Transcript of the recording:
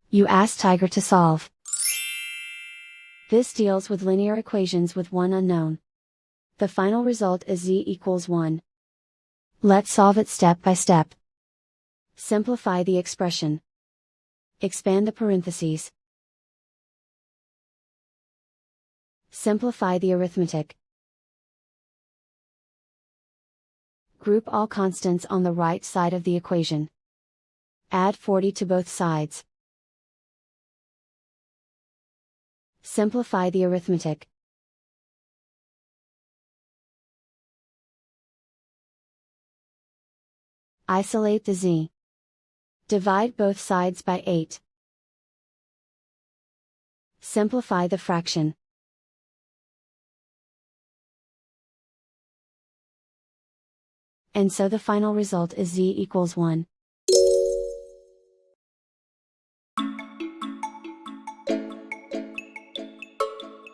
You ask Tiger to solve. This deals with linear equations with one unknown. The final result is z equals 1. Let's solve it step by step. Simplify the expression. Expand the parentheses. Simplify the arithmetic. Group all constants on the right side of the equation. Add 40 to both sides. Simplify the arithmetic. Isolate the z. Divide both sides by 8. Simplify the fraction. And so the final result is z equals 1.